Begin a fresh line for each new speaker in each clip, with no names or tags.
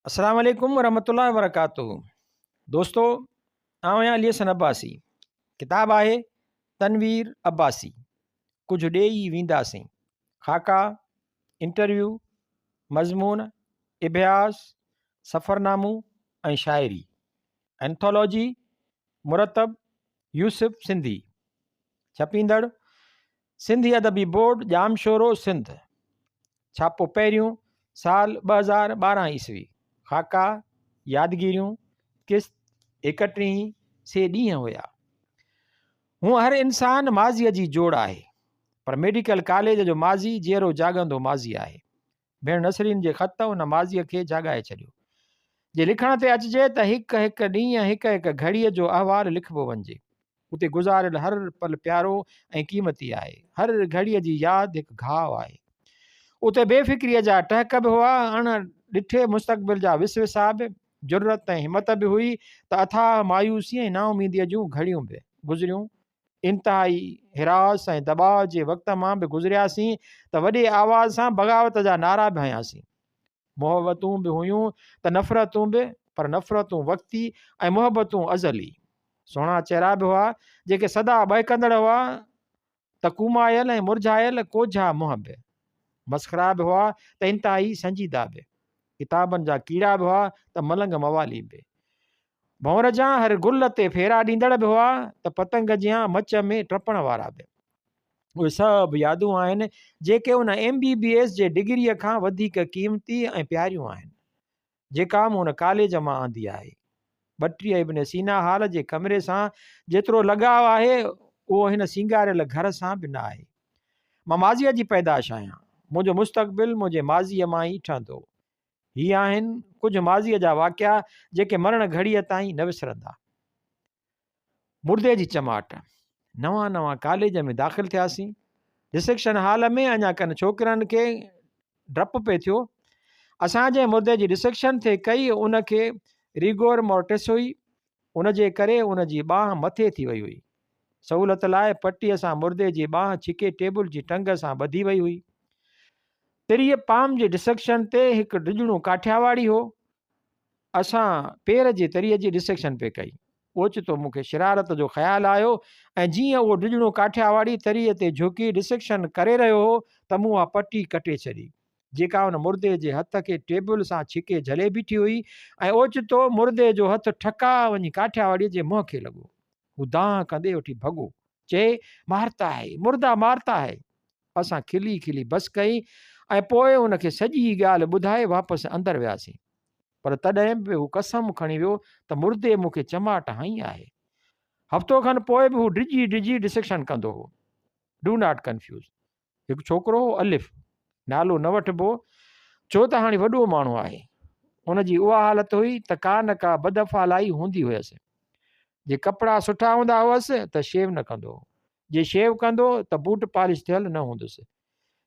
अस्सलाम वालेकुम वरहमतुल्लाहि वबरकातुहू। दोस्तों, आउं आहियां अली हसन अब्बासी। किताब आहे तनवीर अब्बासी, कुझु ॾेई वेंदासीं। ख़ाका, इंटरव्यू, मज़मून, इबियास, सफ़रनामू ऐं शाइरी। एंथोलॉजी मुरतब यूसुफ सिंधी। छपींदड़ सिंधी अदबी बोर्ड, जामशोरो, सिंध। छापो पहिरियों साल 2012 ईस्वी। ख़ाका, यादगिरियूं, किस्त 31 से ॾींहं हुया। हूअं हर इंसान माज़ीअ जी जोड़ आहे, पर मेडिकल कॉलेज जो माज़ी जहिड़ो जाॻंदो माज़ी आहे। भेण नसरीन जे ख़त उन माज़ीअ खे जाॻाए छॾियो। जे लिखण ते अचिजे त हिकु हिकु ॾींहुं, हिकु हिकु घड़ीअ जो अहवालु लिखिबो वञिजे। उते गुज़ारियल हर पल प्यारो ऐं क़ीमती आहे। हर घड़ीअ जी यादि हिकु घाव आहे। उते बेफ़िक्रीअ जा टहक बि हुआ, अण ॾिठे मुस्तक़बिल जा विसविसा बि। जुरत ऐं हिमत बि हुई त अथाह मायूसी ऐं नाउमीदीअ जूं घड़ियूं बि गुज़रियूं। इंतिहाई हिरास ऐं दबाव जे वक़्त मां बि गुज़रियासीं त वॾे आवाज़ सां बग़ावत जा नारा बि हयासीं। मोहबतूं बि हुयूं त नफ़रतूं बि, पर नफ़रतूं वक़्ती ऐं मोहबतूं अज़ली। सुहिणा चहिरा बि हुआ जेके सदा बहकंदड़ हुआ, त कुमायल ऐं मुरझायल कोझा मुंहं बि। मस्ख़रा बि हुआ त इंतिहाई संजीदा बि। किताबनि जा कीड़ा बि हुआ त मलंग मवाली बि। भंवर जा हर गुल ते फेरा ॾींदड़ बि हुआ त पतंग जियां मच में टपण वारा बि। उहे सभु यादूं आहिनि जेके उन MBBS जे डिग्रीअ खां वधीक क़ीमती ऐं प्यारियूं आहिनि, जेका मूं उन कॉलेज मां आंदी आहे। 32 इब्न सीना हाल जे कमरे सां जेतिरो लॻाव आहे, उहो हिन सिंगारियल घर सां बि न आहे। मां माज़ीअ जी पैदाश आहियां। मुंहिंजो मुस्तक़बिल मुंहिंजे माज़ीअ मां ई ठहंदो। हीअ आहिनि कुझु माज़ीअ जा वाक़िया जेके मरण घड़ीअ ताईं न विसरंदा। मुर्दे जी चमाट। नवां कॉलेज में दाख़िल थियासीं। रिसेप्शन हाल में अञा कनि छोकिरनि खे डपु पिए थियो। असांजे मुर्दे जी रिसेप्शन थिए कई, उनखे रिगोर मोर्टिस हुई। उन जे करे उन जी बांह मथे थी वई हुई। सहूलियत लाइ पटीअ सां मुर्दे जी बांह छिके टेबल जी टंग सां ॿधी वई हुई। तिरीअ पाम जे रिसेप्शन ते हिकु डिॼणो काठियावाड़ी हो। असां पेर जे तरीअ जी रिसेप्शन पे कई। ओचितो मूंखे शरारत जो ख़्यालु आयो, ऐं जीअं उहो डिॼणो काठियावाड़ी तरीअ ते झुकी रिसेप्शन करे रहियो हो त मूं उहा पटी कटे छॾी, जेका हुन मुर्दे जे हथ खे टेबल सां छिके झले बीठी हुई। ऐं ओचितो मुर्दे जो हथु ठका वञी काठियावाड़ीअ जे मुंहं खे लॻो। हू दांह कंदे उठी भॻो, चए मारता है, मुर्दा मारता है। असां खिली खिली बस कई ऐं पोइ उनखे सॼी ॻाल्हि ॿुधाए वापसि अंदरि वियासीं। पर तॾहिं बि हू कसम खणी वियो त मुर्दे मूंखे चमाट हई आहे। हफ़्तो खनि पोइ बि हू डिॼी डिॼी रिसेप्शन कंदो हो। Do not confuse. हिकु छोकिरो हो अलिफ, नालो न वठिबो छो त हाणे वॾो माण्हू आहे। उनजी उहा हालत हुई त का न का बदफ़ालाई हूंदी हुयसि। जे कपिड़ा सुठा हूंदा हुअसि त शेव न कंदो, जे शेव कंदो त बूट पॉलिश थियल न हूंदुसि,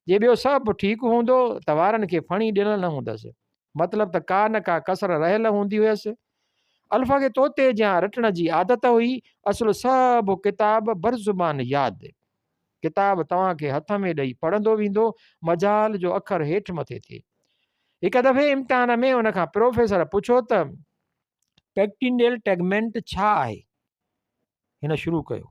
जे ॿियो सभु ठीकु हूंदो त वारनि खे फणी ॾिनल न हूंदसि। मतिलबु त का न का कसर रहियल हूंदी हुयसि। अल्फ़ा खे तोते जा रटण जी आदत हुई। असुलु सभु किताब बरज़ुबान यादि। किताब तव्हांखे हथ में ॾेई पढ़ंदो वेंदो, मजाल जो अखर हेठि मथे थिए। हिकु दफ़े इम्तिहान में उनखां प्रोफेसर पुछो त पेक्टिनियल टेगमेंट छा आहे। हिन शुरू कयो,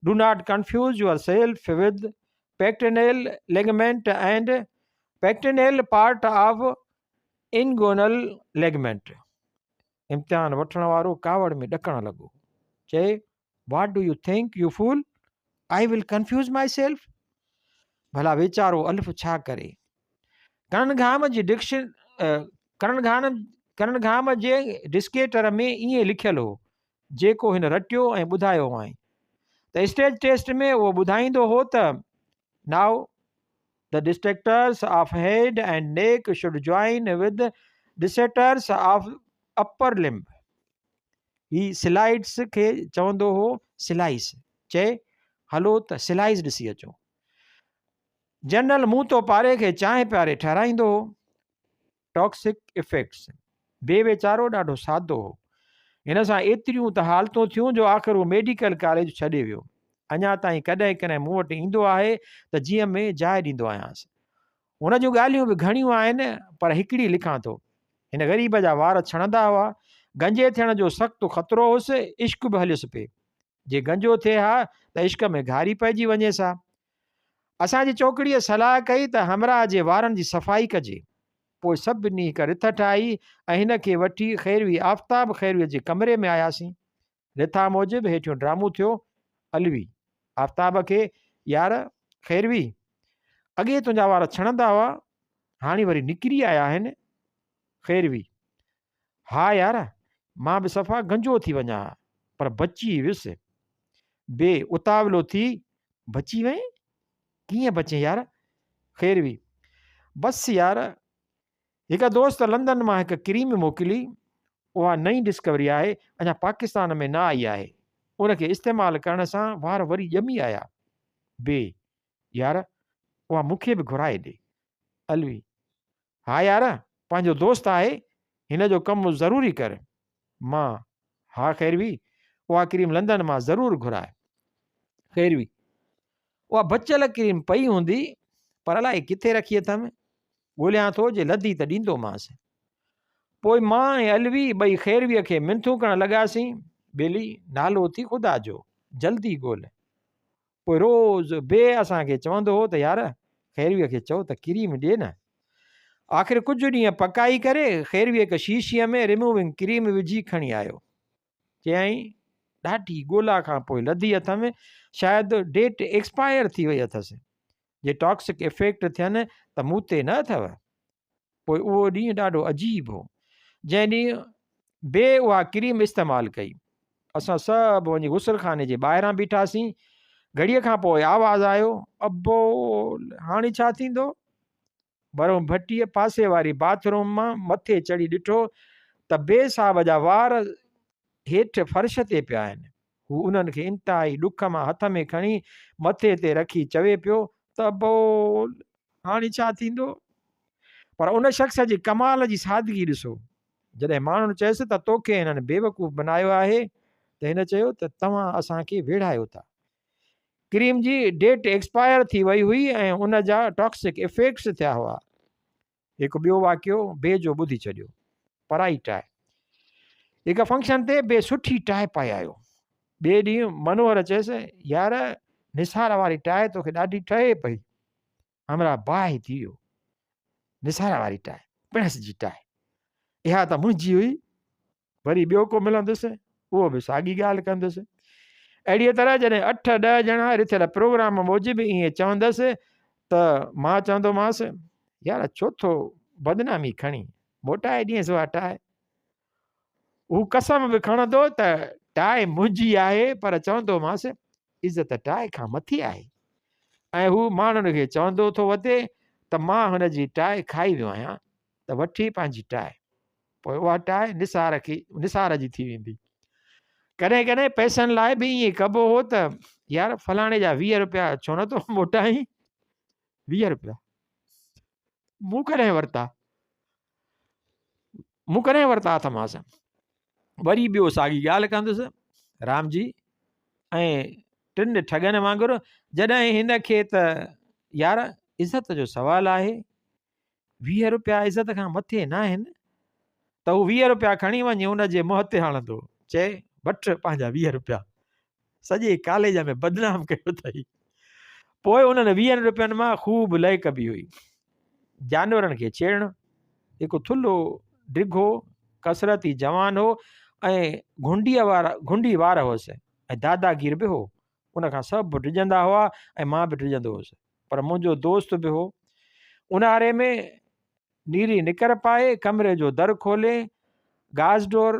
do not confuse yourself with pectineal ligament and pectineal part of inguinal ligament. इम्तिहान वठण वारो कावड़ में ॾकण लॻो, चए what do you think you fool, I will confuse my self. भला वीचारो अल्फ छा करे। करणघाम जी करणघाम जे डिस्केटर में ईअं लिखियलु हो, जेको हिन रटियो ऐं ॿुधायो आहे। त स्टेज टेस्ट में उहो ॿुधाईंदो हो त now the distractors of head and neck should join with dissectors of upper limb. ही स्लाइड्स खे चवंदो हो स्लाइस। चए हलो त स्लाइस ॾिसी अचो। जनरल मूं तो पारे खे चांहि प्यारे ठहिराईंदो हो। Toxic effects. बेवेचारो ॾाढो सादो हो। हिन सां एतिरियूं त हालतूं थियूं जो आख़िर उहो मेडिकल कॉलेज छॾे वियो। अञा ताईं कॾहिं कॾहिं मूं वटि ईंदो आहे त जीअं में जाइ ॾींदो आहियांसि। हुन जूं ॻाल्हियूं बि घणियूं आहिनि, पर हिकिड़ी लिखां थो। हिन ग़रीब जा वार छणंदा हुआ। गंजे थियण जो सख़्तु ख़तरो हुअसि, इश्क बि हलियुसि पिए। जे गंजो थिए हा त इश्क में घारी पइजी वञे सा। असांजी चौकड़ीअ सलाह कई त हमरा जे वारनि जी सफ़ाई कजे। पोइ सभिनी हिक रिथ ठाही ऐं हिन खे वठी ख़ैरवी आफ़ताब ख़ैरवीअ जे कमरे में आयासीं। रिथा मूजिबि हेठियों ड्रामो थियो। अलवी आफ़ताब खे, यार ख़ैरवी, अॻे तुंहिंजा वार छणंदा हुआ, हाणे वरी निकिरी आया आहिनि। ख़ैरवी, हा यार, मां बि सफ़ा गंजो थी वञा, पर बची वियुसि। बे उतावलो थी, बची वएं? कीअं बचे यार? ख़ैरवी, बसि यार, हिकु दोस्त लंदन मां हिकु क्रीम मोकिली, उहा नई डिस्कवरी आहे, अञा पाकिस्तान में न आई आहे। उनखे इस्तेमालु करण सां वार वरी ॼमी आया। बे, यार, उहा मूंखे बि घुराए ॾे। अलवी, हा यार, पंहिंजो दोस्त आहे, हिन जो कमु ज़रूरी कर। मां, हा ख़ैरवी, उहा क्रीम लंदन मां ज़रूरु घुराए। ख़ैरवी, उहा बचियल क्रीम पई हूंदी, पर अलाए किथे रखी अथमि, ॻोल्हियां थो, जे लधी त ॾींदोमांसि। पोइ मां ऐं अलवी ॿई ख़ैरवीअ खे मिंथूं करणु लॻासीं, बेली, नालो थी ख़ुदा जो, जल्दी ॻोल्ह। पोइ रोज़ु बे असांखे चवंदो हो त यार ख़ैरवीअ खे चओ त क्रीम ॾिए न। आख़िर कुझु ॾींहं पकाई करे ख़ैरवीअ हिकु शीशीअ में रिमूविंग क्रीम विझी खणी आयो। चयईं, ॾाढी ॻोल्हा खां पोइ लधी अथमि, शायदि डेट एक्सपायर थी वई अथसि, जे टॉक्सिक इफेक्ट थियनि त मूं ते न अथव। पोइ उहो ॾींहुं ॾाढो अजीब हो, जंहिं ॾींहुं बे उहा क्रीम इस्तेमालु कई। असां सभु वञी गुसलखाने जे ॿाहिरां बीठासीं। घड़ीअ खां पोइ आवाज़ु आयो, अबो, हाणे छा थींदो? बरो भट्टीअ पासे वारी बाथरूम मां मथे चढ़ी ॾिठो त बे साहब जा वार हेठि फर्श ते पिया आहिनि। हू उन्हनि खे इंतिहाई ॾुख मां हथ में खणी मथे ते रखी चवे पियो त अबो, हाणे छा थींदो? पर उन शख़्स जी कमाल जी सादगी ॾिसो। जॾहिं माण्हुनि चयसि त तोखे हिननि बेवकूफ़ बनायो आहे, त हिन चयो त तव्हां असांखे वेढ़ायो था। क्रीम जी डेट एक्सपायर थी वई हुई ऐं उन जा टॉक्सिक इफेक्ट्स थिया हुआ। हिकु ॿियो वाक़ियो बे जो ॿुधी छॾियो। पराई टाए। हिकु फंक्शन ते बे सुठी टाए पाए आयो। ॿिए ॾींहुं मनोहर चयसि, यार निसार वारी टाए तोखे ॾाढी ठहे पई। हमरा बाहि थी वियो। निसार वारी टाए, पिणस जी टाए, इहा त मुंहिंजी हुई। वरी ॿियो को मिलंदुसि, उहो बि साॻी ॻाल्हि कंदुसि। अहिड़ीअ तरह जॾहिं 8-10 ॼणा रिथियल प्रोग्राम मूजिबि ईअं चवंदसि त मां चवंदोमांसि, यार छो थो बदनामी खणी, मोटाए ॾियसि उहा टाए। हू कसम बि खणंदो त टाए मुंहिंजी आहे, पर चवंदोमांसि इज़त टाए खां मथे आहे। ऐं हू माण्हुनि खे चवंदो थो वधे त मां हुनजी टाए खाई वियो आहियां, त वठी पंहिंजी टाए। पोइ उहा टाए निसार जी थी वेंदी। कॾहिं कॾहिं पैसनि लाइ बि ईअं कबो हो त यार फलाणे जा 20 रुपया छो नथो मोटाई? 20 रुपया मूं कॾहिं वरिता अथमांसि। वरी ॿियो साॻी ॻाल्हि कंदुसि, राम जी। ऐं 3 ठगनि वांगुरु, जॾहिं हिन खे त यार इज़त जो सुवालु आहे, 20 रुपया इज़त खां मथे न आहिनि, त हू 20 रुपया खणी वञी हुन जे मुंहं ते हणंदो, चए वठि पंहिंजा 20 रुपया, सॼे कॉलेज में बदनाम कयो अथई। पोइ उन्हनि 20 रुपयनि मां ख़ूब लय कबी हुई। जानवरनि खे छेड़णु। हिकु थुल्हो डिघो कसरती जवान हो ऐं घुंडी वार हुअसि ऐं दादागीर बि हो। उनखां सभु डिॼंदा हुआ ऐं मां बि डिॼंदो हुउसि। पर मुंहिंजो दोस्त बि हो। ऊन्हारे में नीरी निकर पाए, कमरे जो दर खोले, गाज़ डोर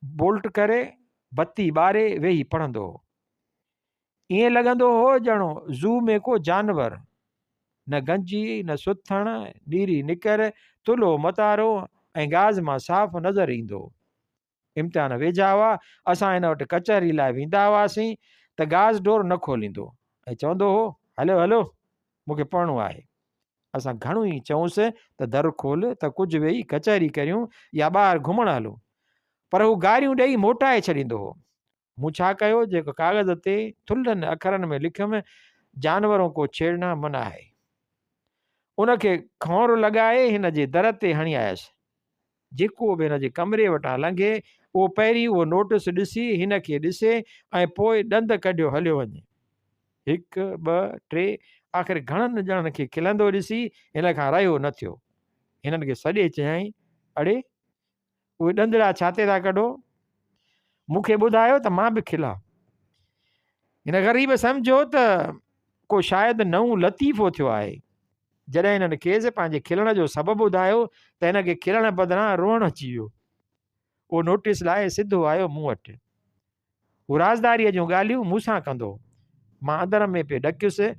बोल्ट करे, बत्ती ॿारे वेही पढ़ंदो हो। ईअं लॻंदो हो ॼणो ज़ू में को जानवर, न गंजी न सुथण, नीरी निकर, थुल्हो मतारो ऐं गाज़ मां साफ़ नज़र ईंदो। इम्तिहान वेझा हुआ। असां हिन वटि कचहरी लाइ वेंदा हुआसीं त गाज़ डोर न खोलींदो ऐं चवंदो हो, हलो हलो मूंखे पढ़णो आहे। असां घणो ई चऊंसि त दर खोल त कुझु वेही कचहरी करियूं या ॿाहिरि घुमणु हलूं, पर हू गारियूं ॾेई मोटाए छॾींदो हो। मूं छा कयो, जेको कागज़ ते थुल्हनि अखरनि में लिखियुमि, जानवरों को छेड़ना मना आहे। उनखे खौर लॻाए हिन जे दर ते हणी आयसि। जेको बि हिन जे कमरे वटां लंघे उहो पहिरीं उहो नोटिस ॾिसी हिन खे ॾिसे ऐं पोइ ॾंद कढियो हलियो वञे। 1 2 3 आख़िर घणनि ॼणनि खे खिलंदो ॾिसी हिन खां रहियो न थियो। हिननि खे सॼे चयाईं, अड़े उहे ॾंदड़ा छाते था कढो, मूंखे ॿुधायो त मां बि खिलां। हिन ग़रीब सम्झो त को शायदि नओं लतीफ़ो थियो आहे। जॾहिं हिननि खेसि पंहिंजे खिलण जो सबबु ॿुधायो त हिनखे खिलण बदिरां रोअणु अची वियो। उहो नोटिस लाइ सिधो आयो मूं वटि। हू राज़दारीअ जूं ॻाल्हियूं मूंसां कंदो। मां अंदर में पियो ॾकियुसि।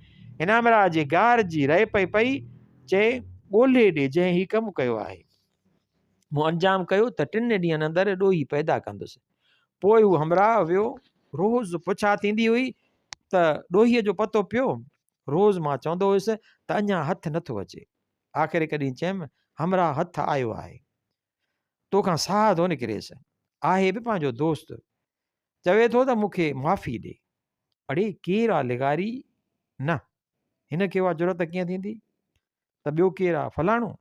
इनामराज जी गार जी रहे पई चए, ॻोल्हे ॾे जंहिं हीउ कमु कयो आहे। मूं अंजाम कयो त 3 ॾींहंनि अंदरि ॾोही पैदा कंदुसि। पोइ हू हमराह वियो। रोज़ पुछा थींदी हुई त ॾोहीअ जो पतो पियो। रोज़ मां चवंदो हुयुसि त अञा हथु नथो अचे। आख़िर कॾहिं चयमि, हमराह हथु आयो आहे, तोखां साह थो निकिरेसि, आहे बि पंहिंजो दोस्त, चवे थो त मूंखे माफ़ी ॾे। अड़े केरु आहे लिगारी? न, हिनखे उहा ज़रूरत कीअं थींदी? त ॿियो केरु आहे? फलाणो?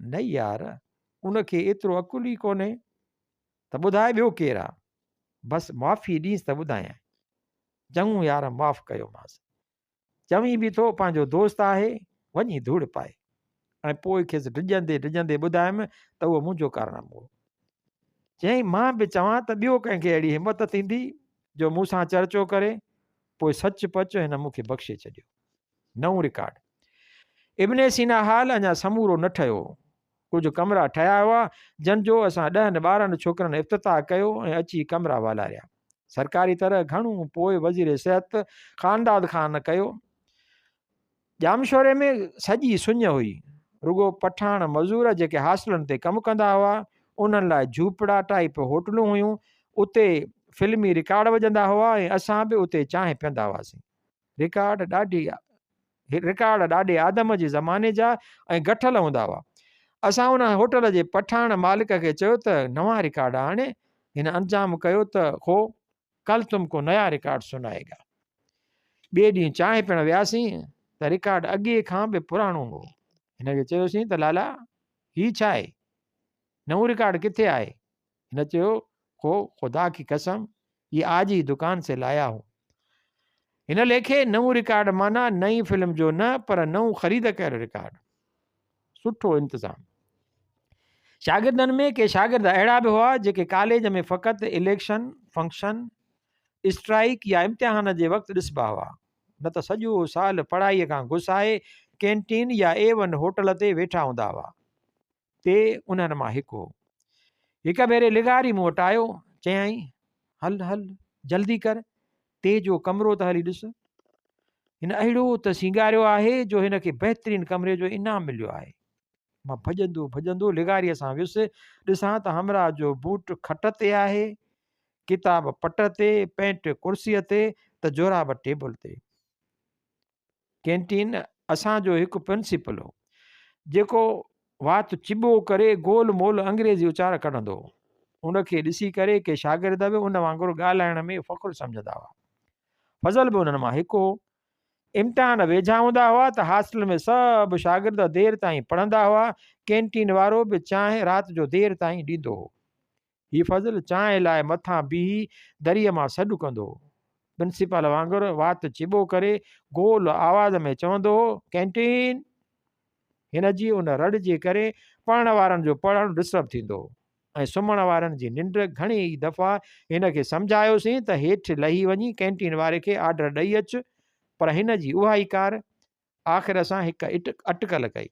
न यार, उनखे एतिरो अकुल ई कोन्हे। त ॿुधाए ॿियो केरु आहे? बसि माफ़ी ॾींसि त ॿुधायां। चङो यार, माफ़ु कयोमांसि। चवीं बि थो पंहिंजो दोस्त आहे, वञी धूड़ पाए। ऐं पोइ खेसि डिॼंदे डिॼंदे ॿुधायमि त उहो मुंहिंजो कारनामो हो। चयईं, मां बि चवां त ॿियो कंहिंखे अहिड़ी हिमत थींदी जो मूंसां चर्चो करे। पोइ सच पच हिन मूंखे बख़्शे छॾियो। नओं रिकॉर्ड। इब्ने सीना हाल अञा समूरो न ठहियो। कुझु कमरा ठहिया हुआ जंहिंजो असां 10 ॿारनि छोकिरनि इफ़्तिताह कयो ऐं अची कमरा वालारिया। सरकारी तरह घणो पोइ वज़ीर सिहत ख़ानदाद ख़ान कयो। जामशोरे में सॼी सुञ हुई। रुगो पठाण मज़ूर जेके हॉस्टलनि ते कमु कंदा हुआ, उन्हनि लाइ झूपड़ा टाइप होटलूं हुयूं। उते फिल्मी रिकॉर्ड वॼंदा हुआ ऐं असां बि उते चांहि पीअंदा हुआसीं। रिकॉर्ड ॾाढे आदम जे ज़माने जा ऐं गठल हूंदा हुआ। असां उन होटल जे पठाण मालिक खे चयो त नवां रिकॉर्ड आणे। हिन अंजाम कयो त हो, कल तुमको नया रिकॉर्ड सुनाएगा। ॿिए ॾींहुं चांहि पियण वियासीं त रिकॉर्ड अॻे खां बि पुराणो हो। हिनखे चयोसीं त लाला हीउ छा आहे, नओं रिकॉर्ड किथे आहे? हिन चयो, हो ख़ुदा की कसम, ये आज ही दुकान से लाया हूं। हिन लेखे नओं रिकॉर्ड माना नई फिल्म जो न, पर नओं ख़रीद कयल रिकॉर्ड। सुठो इंतज़ाम। शागिर्दनि में के शागिर्द अहिड़ा बि हुआ जेके कॉलेज में फ़क़ति इलेक्शन, फंक्शन, स्ट्राइक या इम्तिहान जे वक़्तु ॾिसबा हुआ, न त सॼो साल पढ़ाईअ खां गुसाए कैंटीन या A1 होटल ते वेठा हूंदा हुआ। ते उन्हनि मां हिकु हो। हिकु भेरे लिगारी मूं वटि आयो। चयाईं, हल हल जल्दी कर, ते जो कमिरो त हली ॾिस। हिन अहिड़ो त सींगारियो आहे जो हिनखे बहितरीनु कमरे जो इनाम मिलियो आहे। मां भॼंदो भॼंदो लिगारीअ सां वियुसि। ॾिसां त हमराह जो बूट खट ते आहे, किताब पट ते, पैंट कुर्सीअ ते, त जोराब टेबल ते। कैंटीन असांजो हिकु प्रिंसिपल हो जेको वात चिॿो करे गोल मोल अंग्रेज़ी उचार कढंदो हो। उनखे ॾिसी करे के शागिर्द बि उन वांगुरु ॻाल्हाइण में फ़ख़ुरु सम्झंदा हुआ। फज़ल बि उन्हनि मां हिकु हो। इम्तिहान वेझा हूंदा हुआ त हॉस्टल में सभु शागिर्द देरि ताईं पढ़ंदा हुआ। कैंटीन वारो बि चांहि राति जो देरि ताईं ॾींदो हो। हीउ फज़ल चांहि लाइ मथां बीही दरीअ मां सॾु कंदो हो। प्रिंसिपल वांगुरु वात चिॿो करे गोल आवाज़ में चवंदो हो, कैंटीन। हिन जी उन रड़ जे करे पढ़ण वारनि जो पढ़णु डिस्टर्ब थींदो हो ऐं सुम्हण वारनि जी निंड। घणी दफ़ा हिन खे सम्झायोसीं त हेठि लही वञी कैंटीन वारे खे ऑर्डर ॾेई अचु, पर हिन जी उहा ई कार। आख़िर असां हिकु अटकल कई।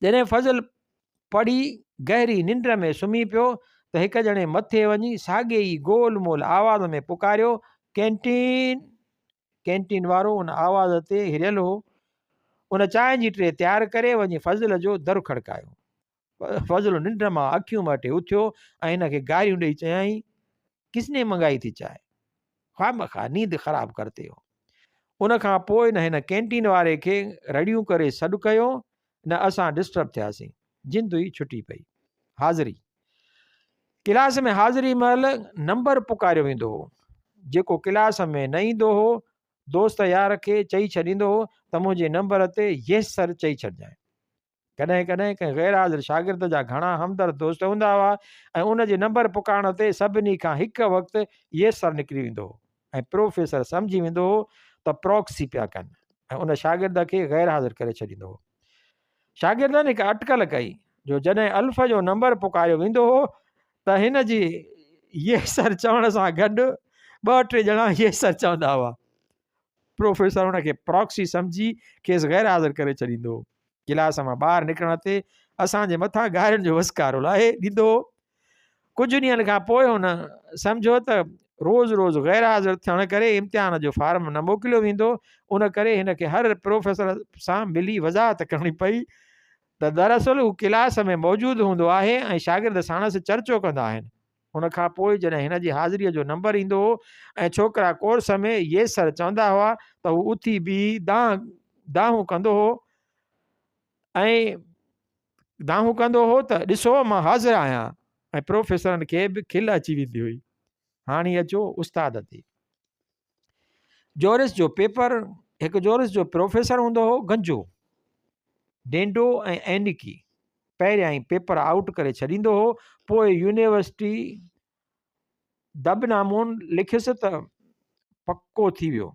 जॾहिं फज़ल पढ़ी गहरी निंड में सुम्ही पियो त हिकु ॼणे मथे वञी साॻे ई गोल मोल आवाज़ में पुकारियो, कैंटीन। कैंटीन वारो उन आवाज़ ते हिरियल हो। उन चांहि जी ट्रे तयारु करे वञी फज़ल जो दरु खड़कायो। फज़ल निंड मां अखियूं मटे उथियो ऐं हिनखे गारियूं ॾेई चयाईं, किसने मंगाई थी चांहि, ख़्वामख़्वा नींद ख़राबु करते हो। उन खां पोइ न हिन कैंटीन वारे खे रड़ियूं करे सॾु कयो, न असां डिस्टर्ब थियासीं। जिंद हुई छुटी पई। हाज़िरी। क्लास में हाज़िरी महिल नंबर पुकारियो वेंदो हो। जेको क्लास में न ईंदो हो दोस्त यार खे चई छॾींदो हो त मुंहिंजे नंबर ते येस सर चई छॾिजांइ। कॾहिं कॾहिं कंहिं गैर हाज़िर शागिर्द जा घणा हमदर्द दोस्त हूंदा हुआ ऐं उनजे नंबर पुकारण ते सभिनी खां हिकु वक़्तु येसर निकिरी वेंदो हो ऐं प्रोफेसर सम्झी वेंदो हो त प्रॉक्सी पिया कनि ऐं उन शागिर्द खे गैर हाज़िर करे छॾींदो हो। शागिर्दनि हिकु अटकल कई जो जॾहिं अल्फ़ जो नंबर पुकारियो वेंदो हो त हिन जी येसर चवण सां गॾु 2-3 ॼणा येसर चवंदा हुआ। प्रोफेसर हुनखे प्रॉक्सी सम्झी खेसि गैर हाज़िर करे छॾींदो हो। क्लास मां ॿाहिरि निकिरण ते असांजे मथां गारियुनि जो वस्कारो लाहे ॾींदो हो। कुझु ॾींहंनि खां पोइ हुन सम्झो त रोज़ु रोज़ु गैर हाज़िर थियण करे इम्तिहान जो फार्म न मोकिलियो वेंदो, उन करे हिनखे हर प्रोफेसर सां मिली वज़ाहत करणी पई त दरअसल हू क्लास में मौजूदु हूंदो आहे ऐं शागिर्द साणसि चर्चो कंदा आहिनि। उनखां पोइ जॾहिं हिन जी हाज़िरीअ जो नंबर ईंदो हो ऐं छोकिरा कोर्स में येसर चवंदा हुआ त हू उथी बीही दाहूं कंदो हो ऐं दाहूं कंदो हो त ॾिसो मां हाज़िर आहियां ऐं प्रोफेसरनि खे बि खिल अची वेंदी हुई। हाणे अचो उस्ताद ते। जोरिस जो पेपर, हिकु जोरिस जो प्रोफेसर हूंदो हो गंजो, डेंडो ऐं एनिकी पहिरियां ई पेपर आउट करे छॾींदो हो। पोइ यूनिवर्सिटी दबनामून लिखियसि त पको थी वियो,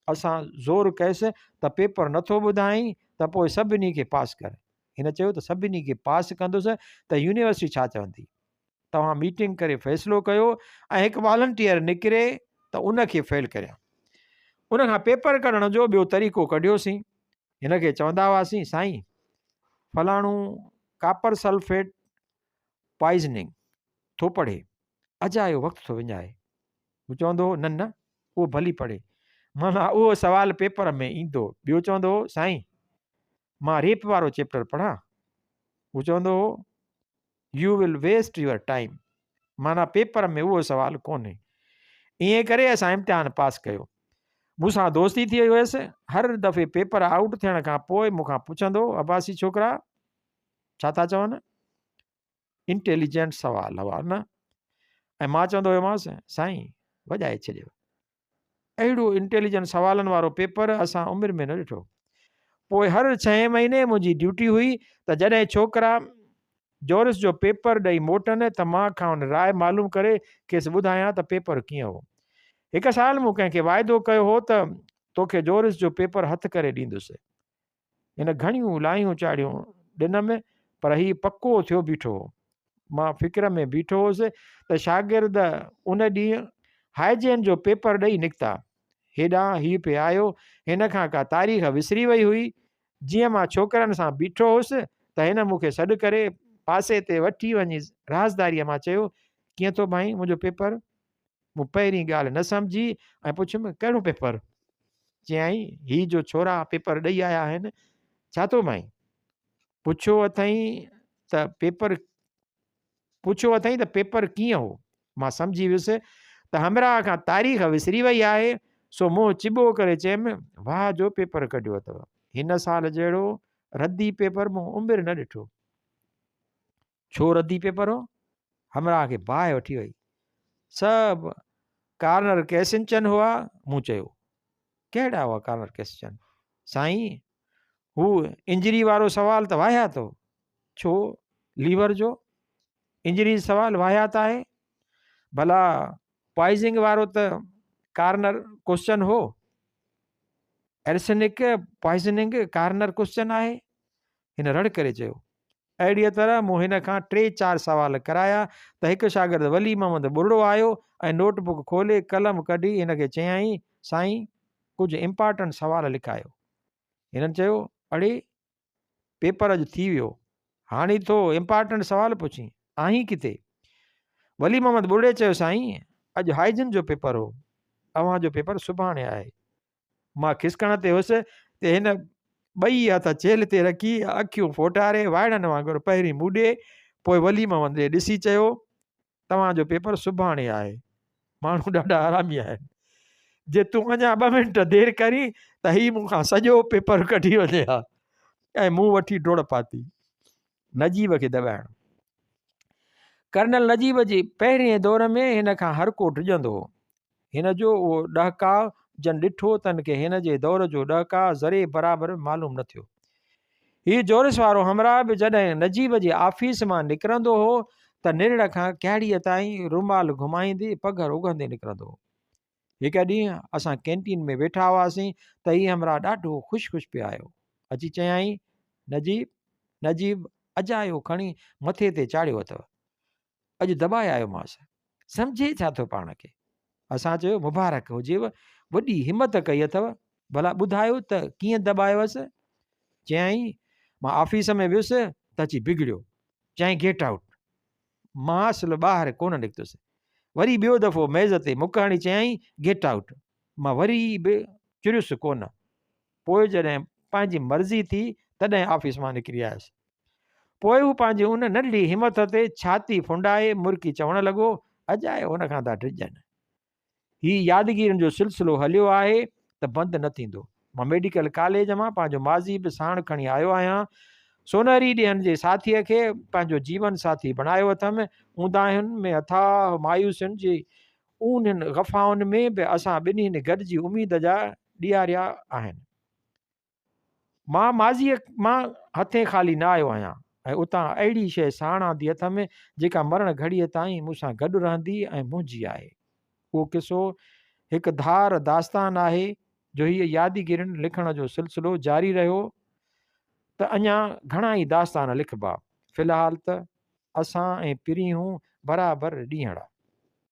असां ज़ोर कयसि त पेपर नथो ॿुधाई त पोइ सभिनी खे पास कर। हिन चयो त सभिनी खे पास कंदुसि त यूनिवर्सिटी छा चवंदी। तव्हां मीटिंग करे फ़ैसिलो कयो ऐं हिकु वॉलंटियर निकिरे त उनखे फेल करिया। उनखां पेपर कढण जो ॿियो तरीक़ो कढियोसीं। हिनखे चवंदा हुआसीं साईं फलाणो कापर सल्फेट पॉइज़निंग थो पढ़े, अजायो वक़्तु थो विञाए। हू चवंदो हो न न उहो भली पढ़े, माना उहो सुवालु पेपर में ईंदो। ॿियो चवंदो हो साईं मां रेप वारो चैप्टर पढ़ां, हू चवंदो हो you will waste your time, माना पेपर में उहो सुवालु कोन्हे। ईअं करे असां इम्तिहान पास कयो। मूंसां दोस्ती थी वई हुयसि। हर दफ़े पेपर आउट थियण खां पोइ मूंखां पुछंदो अब्बासी छोकिरा छा था चवनि, इंटेलिजेंट सुवाल हुआ न, ऐं मां चवंदो हुयोमांसि साईं वॼाए छॾियो। अहिड़ो इंटेलिजेंट सुवालनि वारो पेपर असां उमिरि में न ॾिठो। पोइ हर 6 महीने मुंहिंजी ड्यूटी हुई त जॾहिं छोकिरा जोरिस जो पेपर ॾेई मोटनि त मां खां राय मालूम करे खेसि ॿुधायां त पेपर कीअं हो। हिकु साल मूं कंहिंखे वाइदो कयो हो त तोखे जोरिस जो पेपर हथु करे ॾींदुसि। हिन घणियूं लायूं चाढ़ियूं ॾिनमि पर हीउ पको थियो बीठो हो। मां फ़िक्र में बीठो हुउसि त शागिर्द उन ॾींहुं हाइजिन जो पेपर ॾेई निकिता। हेॾां हीउ पिए आयो, हिन खां का तारीख़ विसरी वई हुई। जीअं मां छोकिरनि सां बीठो हुउसि त हिन मूंखे सॾु करे पासे ते वठी वञी राज़दारीअ मां चयो कीअं थो भाई मुंहिंजो पेपर। मूं पहिरीं ॻाल्हि न सम्झी ऐं पुछियुमि कहिड़ो पेपर। चयई हीउ जो छोरा पेपर ॾेई आया आहिनि। छा थो भाई? पुछियो अथई त पेपर कीअं हो। मां सम्झी वियुसि त हमराह खां तारीख़ विसरी वई आहे, सो मुंहुं चिॿो करे चयुमि वाह जो पेपर कढियो अथव, हिन साल जहिड़ो रद्दी पेपर मूं उमिरि न ॾिठो। छो रद्दी पेपर हो? हमराह खे बाहि वठी वई। सभु कार्नर क्वेश्चन हुआ। मूं चयो कहिड़ा हुआ कार्नर क्वेश्चन? साईं हू इंजरी वारो सवाल त वाहियात हो। छो लीवर जो इंजरी सवाल वाहियात आहे? भला पॉइज़निंग वारो त कार्नर क्वेश्चन हो। एर्सेनिक पॉइज़निंग कार्नर क्वेश्चन आहे। हिन रड़ करे चयो। अहिड़ीअ तरह मूं हिन खां 3-4 सवाल कराया त हिकु शागिर्द वली मोहम्मद बुरड़ो आयो ऐं नोटबुक खोले कलम कढी हिनखे चयाईं साईं कुझु इम्पॉर्टेंट सवाल लिखायो। हिननि चयो अड़े पेपर अॼु थी वियो, हाणे थो इम्पॉर्टेंट सवाल पुछी, आहीं किथे? वली मोहम्मद बुरड़े चयो साईं अॼु हाइजिन जो पेपर हो, अव्हांजो पेपर सुभाणे आहे। मां खिसकण ते हुउसि त हिन 2 हथ चेल ते रखी अखियूं फोटारे वाइड़नि वांगुरु पहिरीं मूं ॾे पोइ वली मोहम्मद ॾे ॾिसी चयो तव्हांजो पेपर सुभाणे आहे। माण्हू ॾाढा हरामी आहिनि। जे तूं अञा 2 मिंट देरि करी त हीउ मूंखां सॼो पेपर कढी वञे हा ऐं मूं वठी डोड़ पाती नजीब खे दॿाइण। कर्नल नजीब जी पहिरें दौर में हिन खां हर को डिॼंदो हो। हिन जो उहो ॾहकाउ जन ॾिठो तन खे हिन जे दौर जो ॾहकाउ ज़रे बराबरि मालूम न थियो। हीउ जोरिस वारो हमरा बि जॾहिं नजीब जी ऑफिस मां निकिरंदो हो त निरड़ खां कहिड़ीअ ताईं रुमाल घुमाईंदे पघर उघंदे निकिरंदो हो। हिकु ॾींहुं असां कैंटीन में वेठा हुआसीं त हीउ हमरा ॾाढो ख़ुशि पियो आयो। अची चयाईं, नजीब नजीब अजायो खणी मथे ते चाढ़ियो अथव, अॼु दॿाए आयोमांसि, सम्झे छा थो पाण खे। असां चयो मुबारक हुजेव, वॾी हिमत कई अथव, भला ॿुधायो त कीअं दॿायोसि। चयाईं मां ऑफिस में वियुसि त अची बिगड़ियो, चयाईं गेट आउट। मां असल ॿाहिरि कोन निकितुसि। वरी ॿियो दफ़ो मेज़ ते मुक हणी चयाईं गेट आउट। मां वरी बि चुरियुसि कोन। पोइ जॾहिं पंहिंजी मर्ज़ी थी तॾहिं ऑफिस मां निकिरी आयुसि। पोइ हू पंहिंजी उन नंढी हिमत ते छाती फुंडाए मुर्की चवणु लॻो, अजाए हुन खां था डिॼनि। हीउ यादगिरियुनि जो सिलसिलो हलियो आहे त बंदि न थींदो। मां मेडिकल कॉलेज मां पंहिंजो माज़ी बि साण खणी आयो आहियां। सोनहरी ॾींहंनि जे साथीअ खे पंहिंजो जीवन साथी बणायो अथमि। ऊंदाहियुनि में अथाह मायूसियुनि जी उन्हनि ग़फ़ाउनि में बि असां ॿिन्हिनि गॾिजी उमेद जा ॾियारिया आहिनि। मां माज़ीअ मां हथे ख़ाली न आयो आहियां ऐं उतां अहिड़ी शइ साण आंदी अथमि जेका मरण घड़ीअ ताईं मूंसां गॾु रहंदी ऐं मुंहिंजी आहे। उहो किसो हिकु धार दास्तान आहे जो हीअ यादगिरियुनि लिखण जो सिलसिलो जारी रहियो त अञा घणा ई दास्तान लिखबा। फ़िलहालु त असां ऐं पिरीहूं बराबरि ॾींहड़।